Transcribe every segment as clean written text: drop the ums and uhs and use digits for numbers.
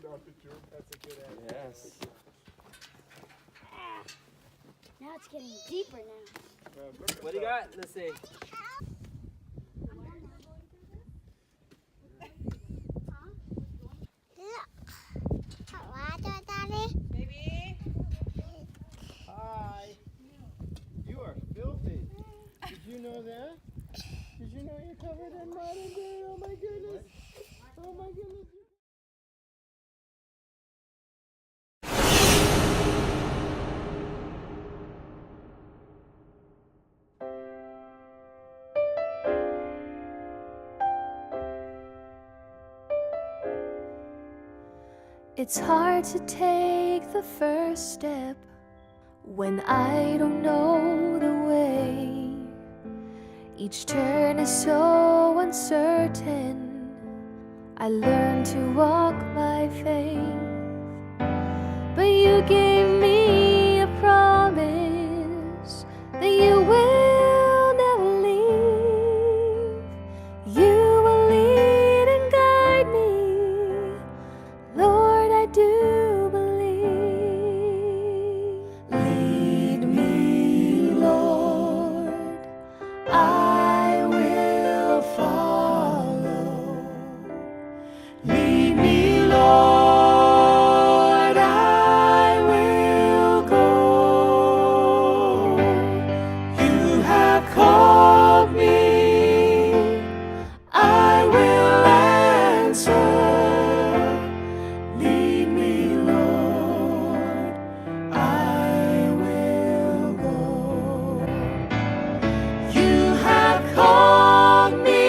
That's a good answer. Yes. Now it's getting deeper now. What do you got? Let's see. Baby. Hi. You are filthy. Did you know that? Did you know you're covered in mud and dirt? Oh my goodness. Oh my goodness. It's hard to take the first step when I don't know the way. Each turn is so uncertain. I learn to walk by faith. But you gave me a promise that you will never leave. You will lead and guide me. Lord, I do believe. Lead me, Lord, I will follow. Lead me, Lord, I will go. You have called me, I will answer. Lead me, Lord, I will go. You have called me,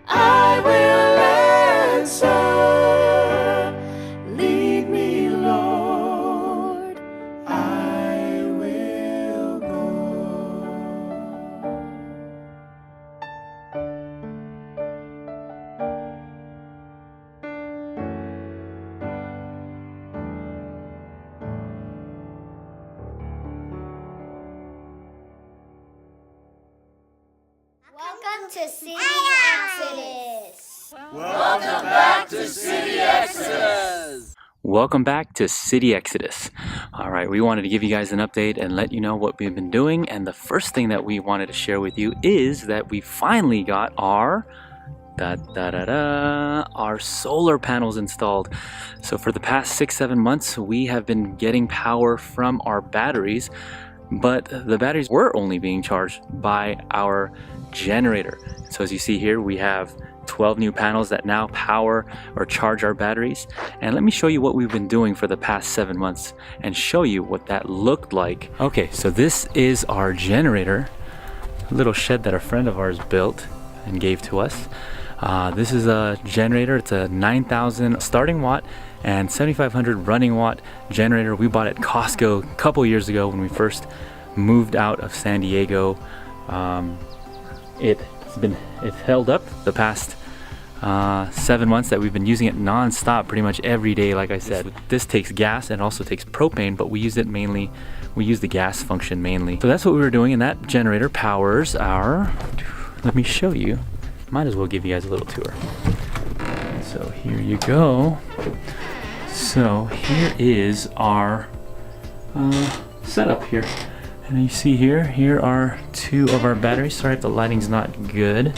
I will answer. Lead me, Lord, I will go. Welcome to City Exodus. Welcome back to City Exodus. Welcome back to City Exodus. All right, we wanted to give you guys an update and let you know what we've been doing. And the first thing that we wanted to share with you is that we finally got our our solar panels installed. So for the past 6-7 months, we have been getting power from our batteries, but the batteries were only being charged by our generator. So as you see here, we have 12 new panels that now power or charge our batteries. And let me show you what we've been doing for the past 7 months and show you what that looked like. Okay, so this is our generator, a little shed that a friend of ours built and gave to us. This is a generator. It's a 9,000 starting watt and 7,500 running watt generator we bought at Costco a couple years ago when we first moved out of San Diego. It's held up the past 7 months that we've been using it non-stop pretty much every day. Like I said, this takes gas and also takes propane, but we use it mainly, we use the gas function mainly. So that's what we were doing, and that generator powers our, let me show you, might as well give you guys a little tour. So here you go. So here is our setup here. And you see here are 2 of our batteries. Sorry if the lighting's not good,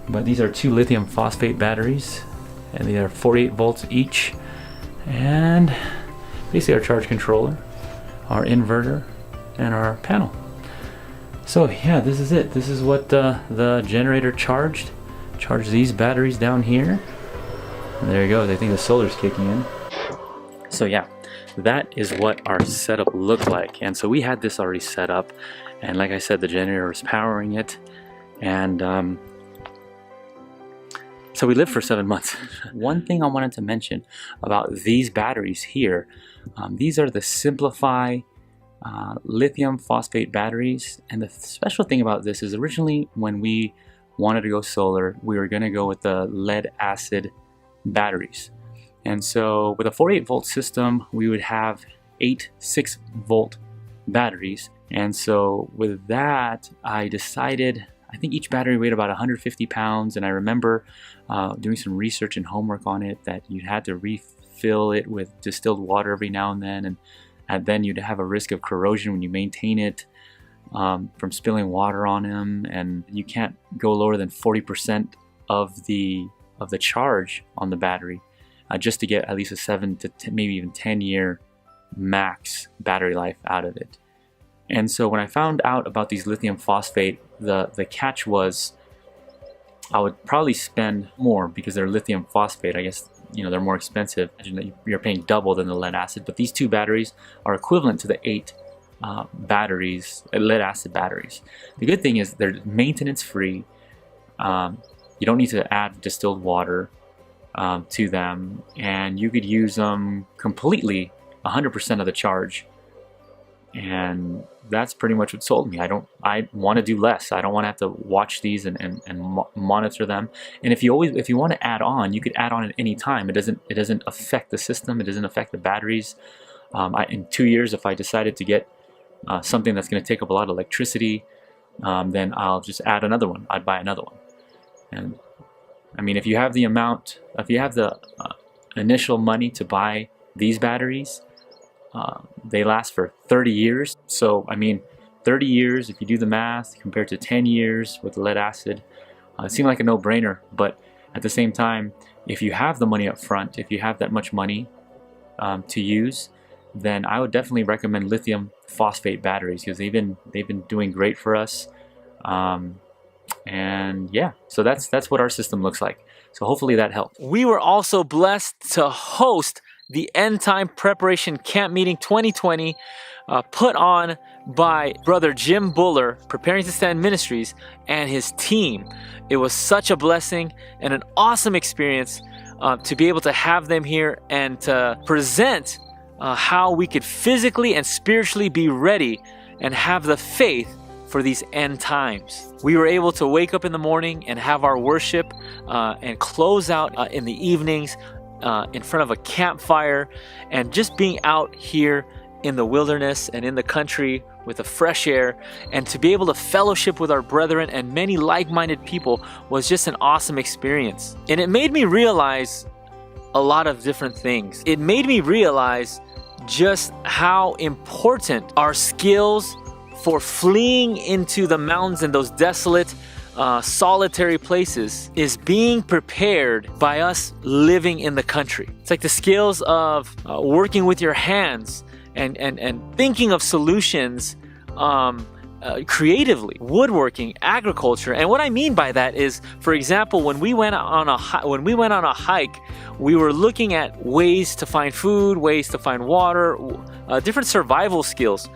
but these are 2 lithium phosphate batteries, and they are 48 volts each. And basically our charge controller, our inverter, and our panel. So yeah, this is it. This is what the generator charged these batteries down here. And there you go. I think the solar's kicking in. So yeah, that is what our setup looked like. And so we had this already set up, and like I said, the generator was powering it. And so we lived for 7 months. One thing I wanted to mention about these batteries here, these are the Simplify lithium phosphate batteries. And the special thing about this is originally when we wanted to go solar, we were going to go with the lead acid batteries. And so with a 48 volt system, we would have 8 6 volt batteries. And so with that, I decided I think each battery weighed about 150 pounds, and I remember doing some research and homework on it that you had to refill it with distilled water every now and then, and then you'd have a risk of corrosion when you maintain it from spilling water on them, and you can't go lower than 40% of the charge on the battery just to get at least a 7 to 10, maybe even 10-year max battery life out of it. And so when I found out about these lithium phosphate, the catch was I would probably spend more because they're lithium phosphate. I guess, you know, they're more expensive. Imagine that you're paying double than the lead acid, but these two batteries are equivalent to the 8 batteries, lead acid batteries. The good thing is they're maintenance free. You don't need to add distilled water to them, and you could use them completely 100% of the charge. And that's pretty much what sold me. I want to do less. I don't want to have to watch these and monitor them. And if you want to add on, you could add on at any time. It doesn't affect the system. It doesn't affect the batteries. In 2 years, if I decided to get something that's going to take up a lot of electricity, then I'll just add another one. I'd buy another one. And I mean, if you have the initial money to buy these batteries, they last for 30 years. So, I mean, 30 years, if you do the math, compared to 10 years with lead acid, it seemed like a no-brainer. But at the same time, if you have the money up front, if you have that much money to use, then I would definitely recommend lithium phosphate batteries, because they've been doing great for us. And yeah, so that's what our system looks like. So hopefully that helped. We were also blessed to host the End Time Preparation Camp Meeting 2020, put on by Brother Jim Buller, Preparing to Stand Ministries, and his team. It was such a blessing and an awesome experience to be able to have them here and to present how we could physically and spiritually be ready and have the faith for these end times. We were able to wake up in the morning and have our worship and close out in the evenings in front of a campfire, and just being out here in the wilderness and in the country with the fresh air, and to be able to fellowship with our brethren and many like-minded people was just an awesome experience. And it made me realize a lot of different things. It made me realize just how important our skills for fleeing into the mountains and those desolate, solitary places is being prepared by us living in the country. It's like the skills of working with your hands and thinking of solutions creatively, woodworking, agriculture. And what I mean by that is, for example, when we went on a hike, we were looking at ways to find food, ways to find water, different survival skills.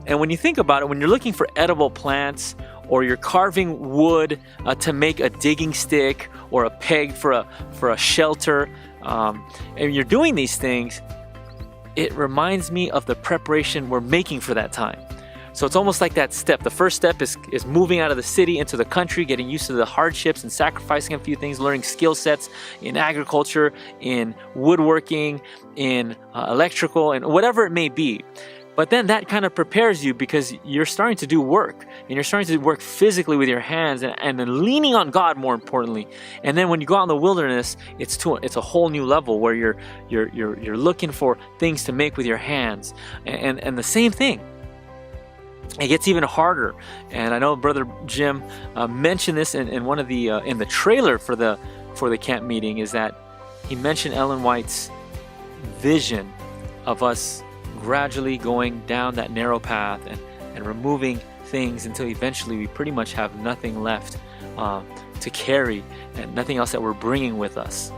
And when you think about it, when you're looking for edible plants, or you're carving wood to make a digging stick or a peg for a shelter, and you're doing these things, it reminds me of the preparation we're making for that time. So it's almost like that step. The first step is moving out of the city into the country, getting used to the hardships and sacrificing a few things, learning skill sets in agriculture, in woodworking, in electrical, and whatever it may be. But then that kind of prepares you, because you're starting to do work, and you're starting to work physically with your hands, and then leaning on God more importantly. And then when you go out in the wilderness, it's a whole new level where you're looking for things to make with your hands, and the same thing. It gets even harder. And I know Brother Jim mentioned this in one of the in the trailer for the camp meeting, is that he mentioned Ellen White's vision of us gradually going down that narrow path and removing things until eventually we pretty much have nothing left to carry, and nothing else that we're bringing with us.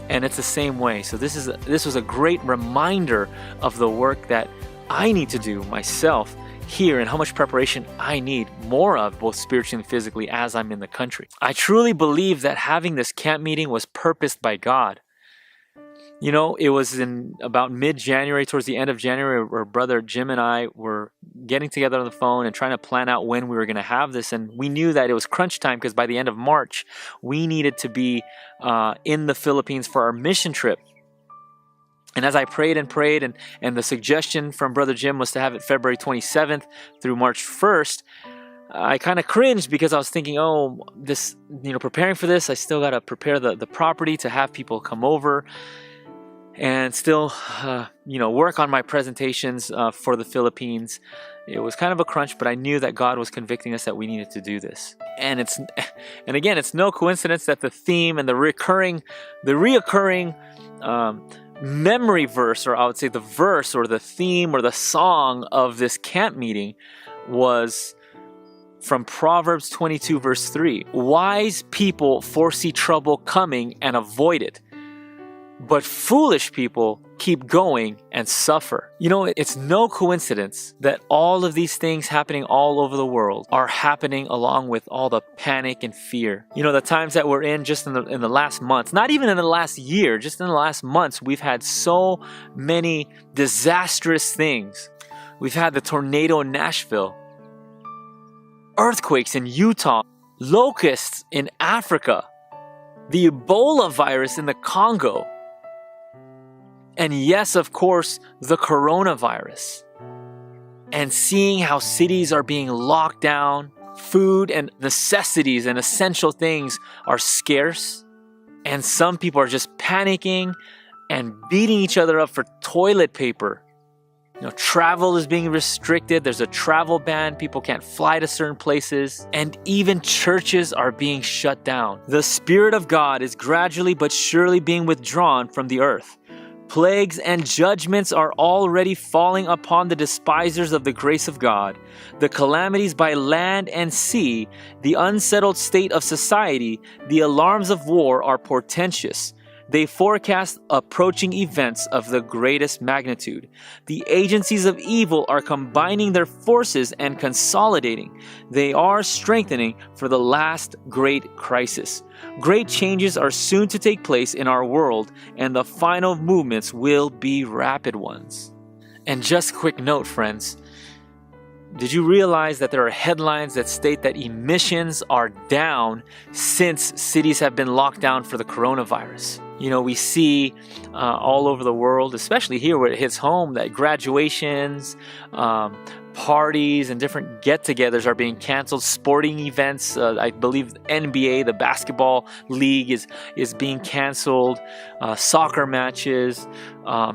And it's the same way. So this was a great reminder of the work that I need to do myself here, and how much preparation I need more of, both spiritually and physically, as I'm in the country. I truly believe that having this camp meeting was purposed by God. You know, it was in about mid-January, towards the end of January, where Brother Jim and I were getting together on the phone and trying to plan out when we were going to have this. And we knew that it was crunch time, because by the end of March, we needed to be in the Philippines for our mission trip. And as I prayed, and the suggestion from Brother Jim was to have it February 27th through March 1st, I kind of cringed because I was thinking, oh, this, preparing for this, I still got to prepare the property to have people come over and still, work on my presentations for the Philippines. It was kind of a crunch, but I knew that God was convicting us that we needed to do this. And again, it's no coincidence that the theme and the reoccurring memory verse, or I would say the verse or the theme or the song of this camp meeting was from Proverbs 22 verse 3. Wise people foresee trouble coming and avoid it, but foolish people keep going and suffer. It's no coincidence that all of these things happening all over the world are happening along with all the panic and fear. The times that we're in just in the last months, not even in the last year, just in the last months, we've had so many disastrous things. We've had the tornado in Nashville, earthquakes in Utah, locusts in Africa, the Ebola virus in the Congo, and yes, of course, the coronavirus. And seeing how cities are being locked down, food and necessities and essential things are scarce, and some people are just panicking and beating each other up for toilet paper. Travel is being restricted. There's a travel ban. People can't fly to certain places. And even churches are being shut down. The Spirit of God is gradually but surely being withdrawn from the earth. Plagues and judgments are already falling upon the despisers of the grace of God. The calamities by land and sea, the unsettled state of society, the alarms of war are portentous. They forecast approaching events of the greatest magnitude. The agencies of evil are combining their forces and consolidating. They are strengthening for the last great crisis. Great changes are soon to take place in our world, and the final movements will be rapid ones. And just a quick note, friends. Did you realize that there are headlines that state that emissions are down since cities have been locked down for the coronavirus? We see all over the world, especially here where it hits home, that graduations, parties, and different get-togethers are being canceled. Sporting events, I believe NBA, the basketball league, is being canceled. Soccer matches,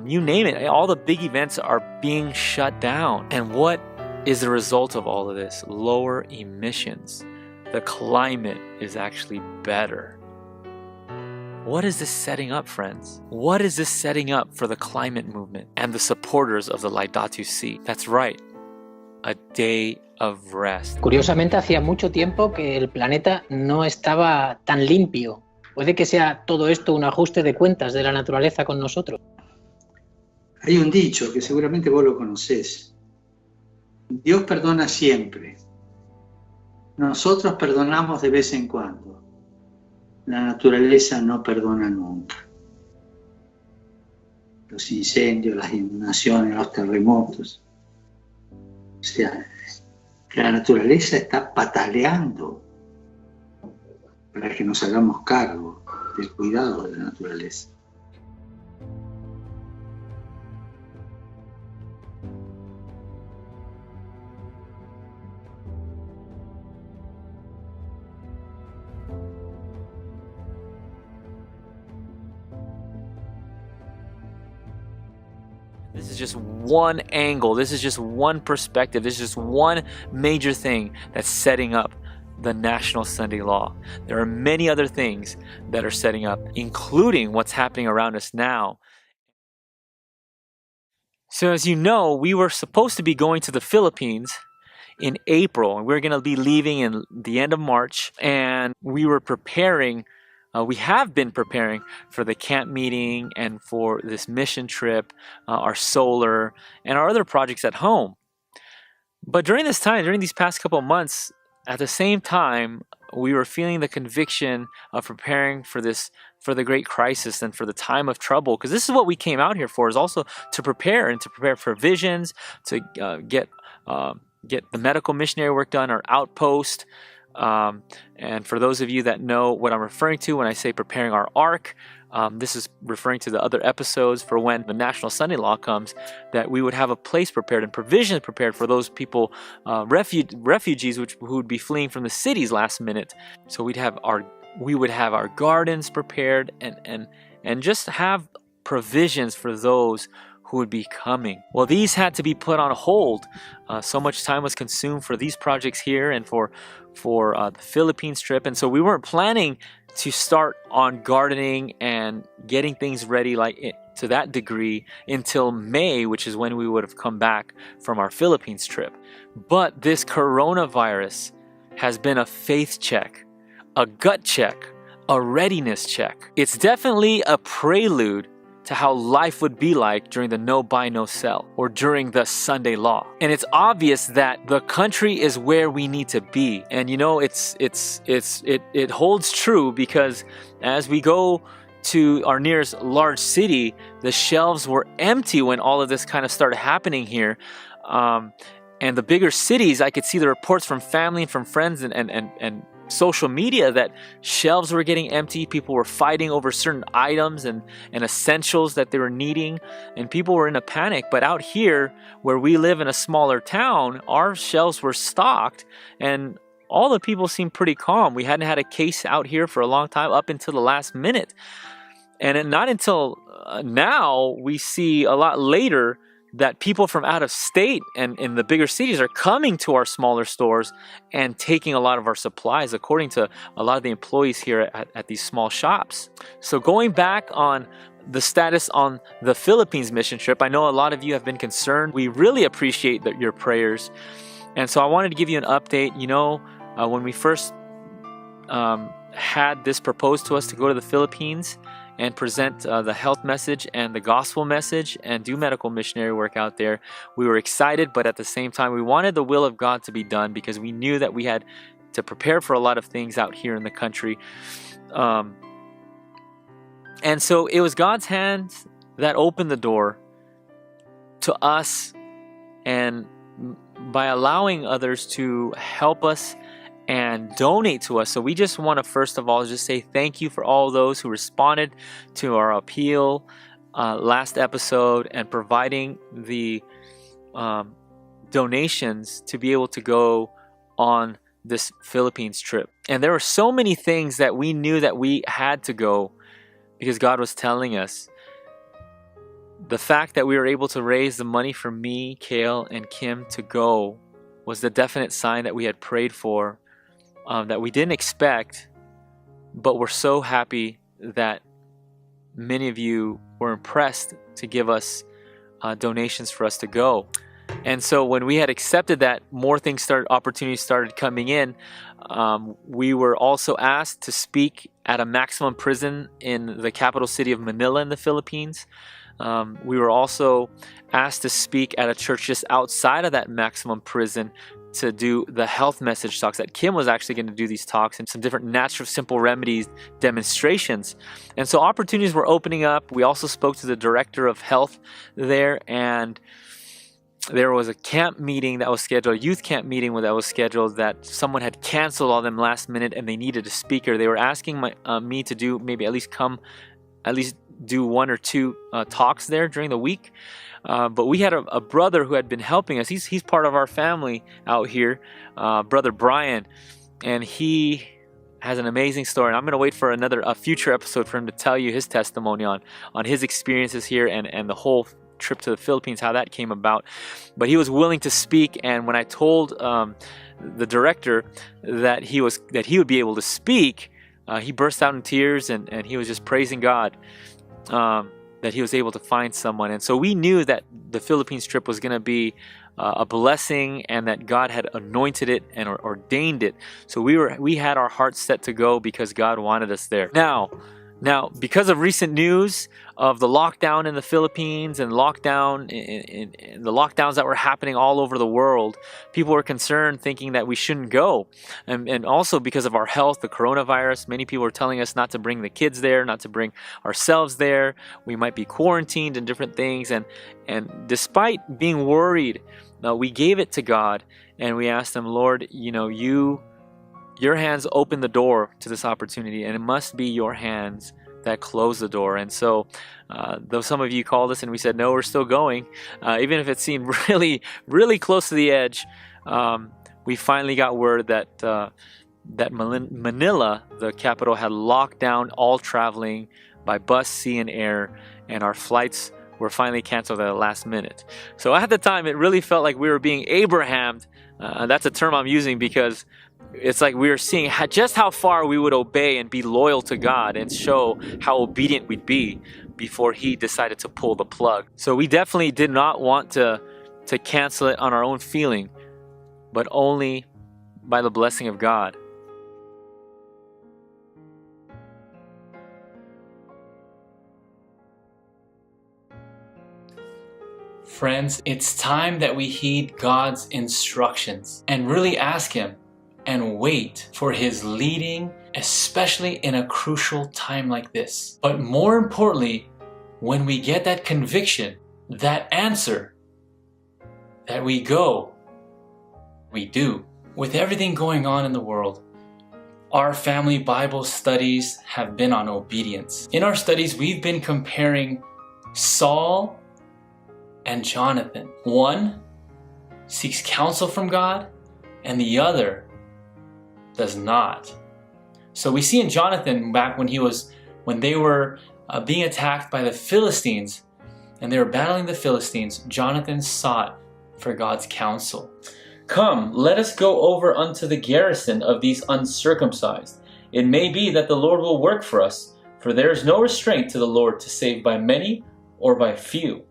you name it. All the big events are being shut down. And what is the result of all of this? Lower emissions. The climate is actually better. What is this setting up, friends? What is this setting up for the climate movement and the supporters of the Laudato Si'? That's right, a day of rest. Curiosamente, hacía mucho tiempo que el planeta no estaba tan limpio. Puede que sea todo esto un ajuste de cuentas de la naturaleza con nosotros. Hay un dicho que seguramente vos lo conocés. Dios perdona siempre. Nosotros perdonamos de vez en cuando. La naturaleza no perdona nunca. Los incendios, las inundaciones, los terremotos. O sea, la naturaleza está pataleando para que nos hagamos cargo del cuidado de la naturaleza. This is just one angle. This is just one perspective. This is just one major thing that's setting up the National Sunday Law. There are many other things that are setting up, including what's happening around us now. So as you know, we were supposed to be going to the Philippines in April, and we're going to be leaving in the end of March, and we were preparing. We have been preparing for the camp meeting and for this mission trip, our solar, and our other projects at home. But during this time, during these past couple of months, at the same time, we were feeling the conviction of preparing for the great crisis and for the time of trouble. Because this is what we came out here for, is also to prepare and to prepare for visions, to get the medical missionary work done, our outpost, And for those of you that know what I'm referring to when I say preparing our ark, this is referring to the other episodes for when the National Sunday Law comes, that we would have a place prepared and provisions prepared for those people, refugees who would be fleeing from the cities last minute. So we would have our gardens prepared and just have provisions for those who would be coming. Well, these had to be put on hold. So much time was consumed for these projects here and for the Philippines trip, and so we weren't planning to start on gardening and getting things ready to that degree until May, which is when we would have come back from our Philippines trip. But this coronavirus has been a faith check, a gut check, a readiness check. It's definitely a prelude to how life would be like during the no buy no sell or during the Sunday law. And it's obvious that the country is where we need to be. And you know, it holds true, because as we go to our nearest large city, the shelves were empty when all of this kind of started happening here. And the bigger cities, I could see the reports from family and from friends and social media that shelves were getting empty. People were fighting over certain items and essentials that they were needing, and people were in a panic. But out here, where we live in a smaller town, our shelves were stocked, and all the people seemed pretty calm. We hadn't had a case out here for a long time, up until the last minute. And not until now, we see a lot later that people from out of state and in the bigger cities are coming to our smaller stores and taking a lot of our supplies, according to a lot of the employees here at these small shops. So going back on the status on the Philippines mission trip, I know a lot of you have been concerned. We really appreciate your prayers. And so I wanted to give you an update. You know, when we first had this proposed to us to go to the Philippines and present the health message and the gospel message and do medical missionary work out there, we were excited, but at the same time we wanted the will of God to be done, because we knew that we had to prepare for a lot of things out here in the country. And so it was God's hand that opened the door to us, and by allowing others to help us and donate to us. So we just want to first of all just say thank you for all those who responded to our appeal last episode and providing the donations to be able to go on this Philippines trip. And there were so many things that we knew that we had to go because God was telling us. The fact that we were able to raise the money for me, Kale, and Kim to go was the definite sign that we had prayed for, that we didn't expect, but we're so happy that many of you were impressed to give us donations for us to go. And so when we had accepted that, opportunities started coming in. We were also asked to speak at a maximum prison in the capital city of Manila in the Philippines. We were also asked to speak at a church just outside of that maximum prison to do the health message talks. That Kim was actually going to do these talks and some different natural simple remedies demonstrations. And so opportunities were opening up. We also spoke to the director of health there, and there was a camp meeting that was scheduled, a youth camp meeting that was scheduled, that someone had canceled all them last minute and they needed a speaker. They were asking me to do maybe at least do one or two talks there during the week. But we had a brother who had been helping us. He's part of our family out here, Brother Brian, and he has an amazing story. And I'm going to wait for a future episode for him to tell you his testimony on his experiences here and the whole trip to the Philippines, how that came about. But he was willing to speak, and when I told the director that he would be able to speak, he burst out in tears and he was just praising God that he was able to find someone. And so we knew that the Philippines trip was going to be a blessing, and that God had anointed it and ordained it. So we had our hearts set to go because God wanted us there. Now, because of recent news of the lockdown in the Philippines and lockdown in the lockdowns that were happening all over the world, people were concerned, thinking that we shouldn't go. And also because of our health, the coronavirus, many people were telling us not to bring the kids there, not to bring ourselves there. We might be quarantined and different things. And despite being worried, we gave it to God and we asked him, Lord, you Your hands open the door to this opportunity, and it must be your hands that close the door. And so, though some of you called us and we said, no, we're still going, even if it seemed really, really close to the edge, we finally got word that Manila, the capital, had locked down all traveling by bus, sea, and air, and our flights were finally canceled at the last minute. So at the time, it really felt like we were being Abrahamed. That's a term I'm using because it's like we were seeing just how far we would obey and be loyal to God and show how obedient we'd be before He decided to pull the plug. So we definitely did not want to cancel it on our own feeling, but only by the blessing of God. Friends, it's time that we heed God's instructions and really ask Him and wait for His leading, especially in a crucial time like this. But more importantly, when we get that conviction, that answer, that we go, we do. With everything going on in the world, our family Bible studies have been on obedience. In our studies, we've been comparing Saul and Jonathan. One seeks counsel from God, and the other does not. So we see in Jonathan, back when they were being attacked by the Philistines, and they were battling the Philistines, Jonathan sought for God's counsel. Come, let us go over unto the garrison of these uncircumcised. It may be that the Lord will work for us, for there is no restraint to the Lord to save by many or by few.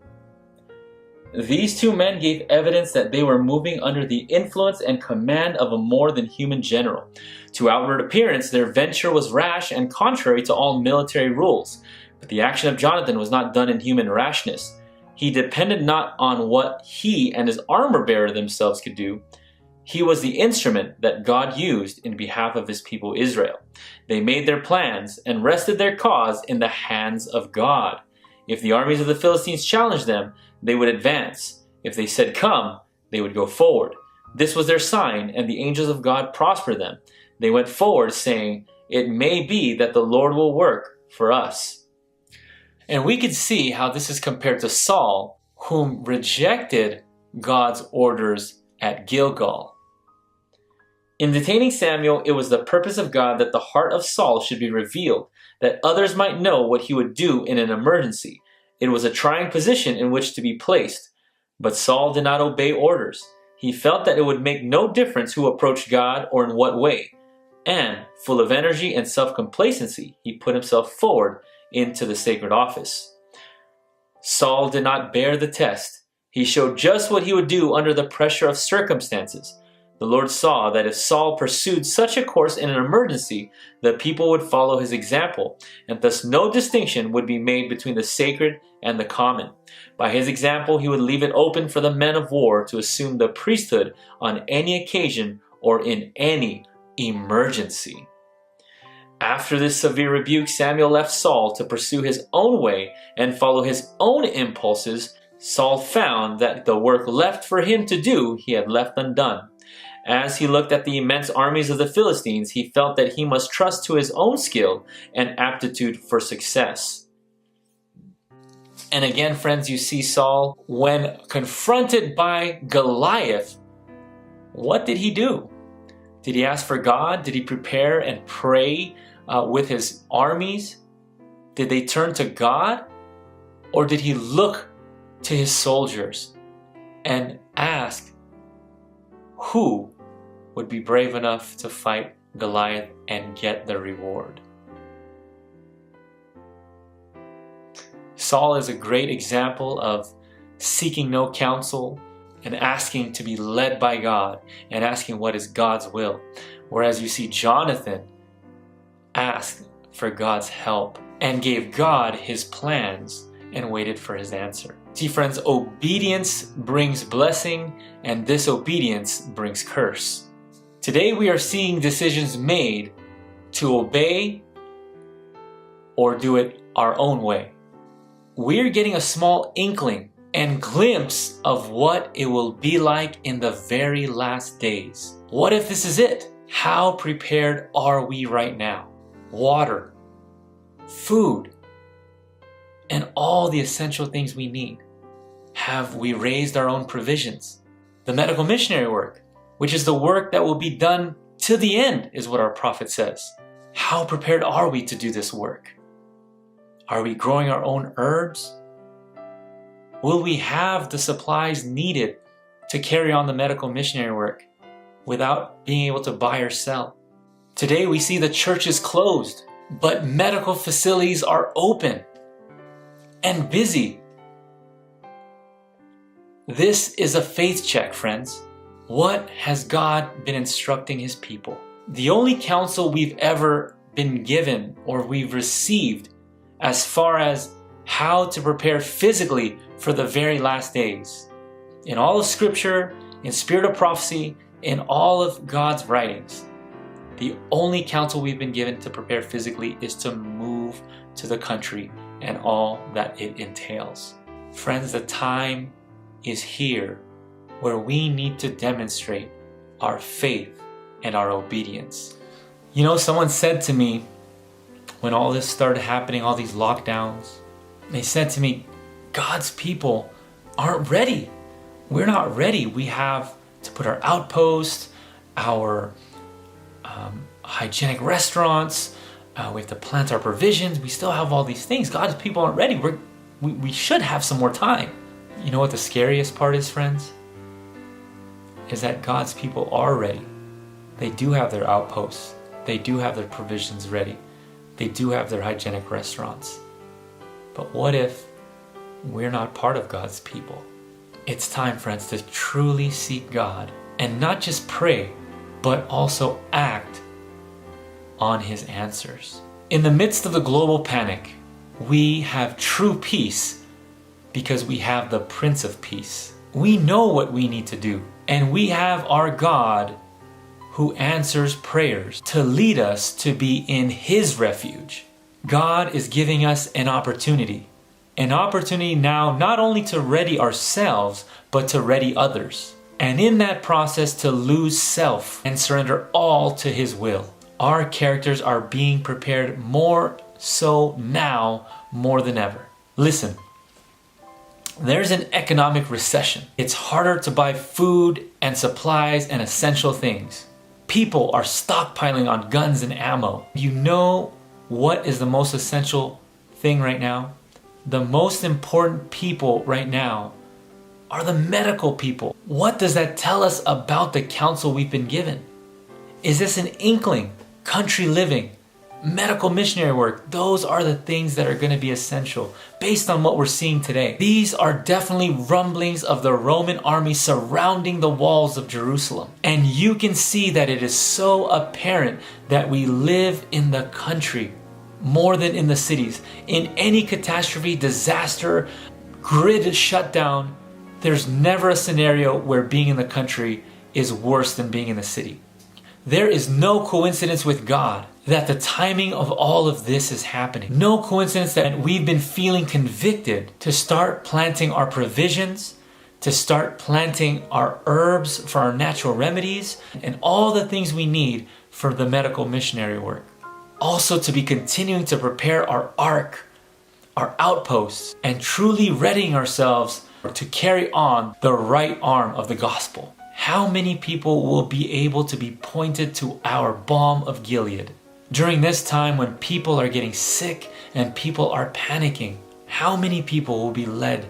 These two men gave evidence that they were moving under the influence and command of a more than human general. To outward appearance, their venture was rash and contrary to all military rules. But the action of Jonathan was not done in human rashness. He depended not on what he and his armor-bearer themselves could do. He was the instrument that God used in behalf of His people Israel. They made their plans and rested their cause in the hands of God. If the armies of the Philistines challenged them, they would advance. If they said, come, they would go forward. This was their sign, and the angels of God prospered them. They went forward, saying, it may be that the Lord will work for us. And we could see how this is compared to Saul, whom rejected God's orders at Gilgal. In detaining Samuel, it was the purpose of God that the heart of Saul should be revealed, that others might know what he would do in an emergency. It was a trying position in which to be placed, but Saul did not obey orders. He felt that it would make no difference who approached God or in what way, and, full of energy and self-complacency, he put himself forward into the sacred office. Saul did not bear the test. He showed just what he would do under the pressure of circumstances. The Lord saw that if Saul pursued such a course in an emergency, the people would follow his example, and thus no distinction would be made between the sacred and the common. By his example, he would leave it open for the men of war to assume the priesthood on any occasion or in any emergency. After this severe rebuke, Samuel left Saul to pursue his own way and follow his own impulses. Saul found that the work left for him to do, he had left undone. As he looked at the immense armies of the Philistines, he felt that he must trust to his own skill and aptitude for success. And again, friends, you see Saul, when confronted by Goliath, what did he do? Did he ask for God? Did he prepare and pray with his armies? Did they turn to God? Or did he look to his soldiers and ask who would be brave enough to fight Goliath and get the reward? Saul is a great example of seeking no counsel and asking to be led by God and asking what is God's will. Whereas you see Jonathan asked for God's help and gave God his plans and waited for his answer. See, friends, obedience brings blessing and disobedience brings curse. Today we are seeing decisions made to obey or do it our own way. We're getting a small inkling and glimpse of what it will be like in the very last days. What if this is it? How prepared are we right now? Water, food, and all the essential things we need. Have we raised our own provisions? The medical missionary work, which is the work that will be done to the end, is what our prophet says. How prepared are we to do this work? Are we growing our own herbs? Will we have the supplies needed to carry on the medical missionary work without being able to buy or sell? Today we see the church is closed, but medical facilities are open and busy. This is a faith check, friends. What has God been instructing His people? The only counsel we've ever been given or we've received as far as how to prepare physically for the very last days. In all of Scripture, in spirit of prophecy, in all of God's writings, the only counsel we've been given to prepare physically is to move to the country and all that it entails. Friends, the time is here where we need to demonstrate our faith and our obedience. You know, someone said to me when all this started happening, all these lockdowns, they said to me, God's people aren't ready. We're not ready. We have to put our outposts, our hygienic restaurants, we have to plant our provisions. We still have all these things. God's people aren't ready. We should have some more time. You know what the scariest part is, friends? Is that God's people are ready. They do have their outposts. They do have their provisions ready. They do have their hygienic restaurants. But what if we're not part of God's people? It's time, friends, to truly seek God and not just pray, but also act on His answers. In the midst of the global panic, we have true peace because we have the Prince of Peace. We know what we need to do, and we have our God who answers prayers to lead us to be in His refuge. God is giving us an opportunity now not only to ready ourselves, but to ready others. And in that process to lose self and surrender all to His will. Our characters are being prepared more so now more than ever. Listen, there's an economic recession. It's harder to buy food and supplies and essential things. People are stockpiling on guns and ammo. You know what is the most essential thing right now? The most important people right now are the medical people. What does that tell us about the counsel we've been given? Is this an inkling? Country living, medical missionary work, those are the things that are going to be essential based on what we're seeing today. These are definitely rumblings of the Roman army surrounding the walls of Jerusalem. And you can see that it is so apparent that we live in the country more than in the cities. In any catastrophe, disaster, grid shutdown, there's never a scenario where being in the country is worse than being in the city. There is no coincidence with God that the timing of all of this is happening. No coincidence that we've been feeling convicted to start planting our provisions, to start planting our herbs for our natural remedies, and all the things we need for the medical missionary work. Also to be continuing to prepare our ark, our outposts, and truly readying ourselves to carry on the right arm of the gospel. How many people will be able to be pointed to our balm of Gilead? During this time when people are getting sick and people are panicking, how many people will be led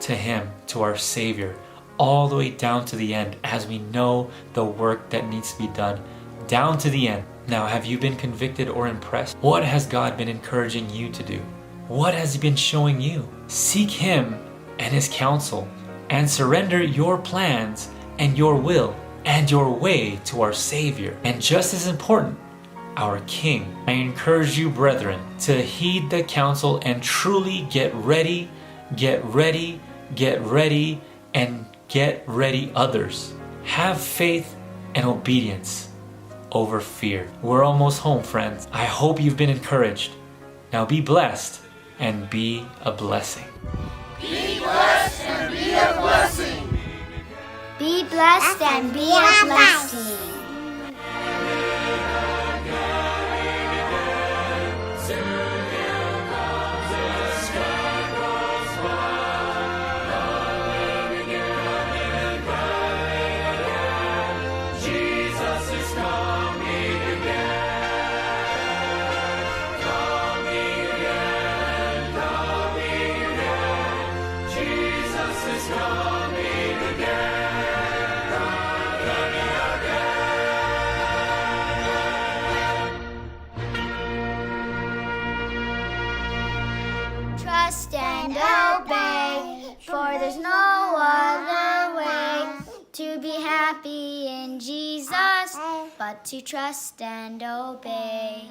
to Him, to our Savior, all the way down to the end as we know the work that needs to be done, down to the end. Now, have you been convicted or impressed? What has God been encouraging you to do? What has He been showing you? Seek Him and His counsel and surrender your plans and your will and your way to our Savior. And just as important, our King. I encourage you, brethren, to heed the counsel and truly get ready, and get ready others. Have faith and obedience over fear. We're almost home, friends. I hope you've been encouraged. Now be blessed and be a blessing. Be blessed and be a blessing. Be blessed and be a blessing. trust and obey, for there's no other way to be happy in Jesus but to trust and obey.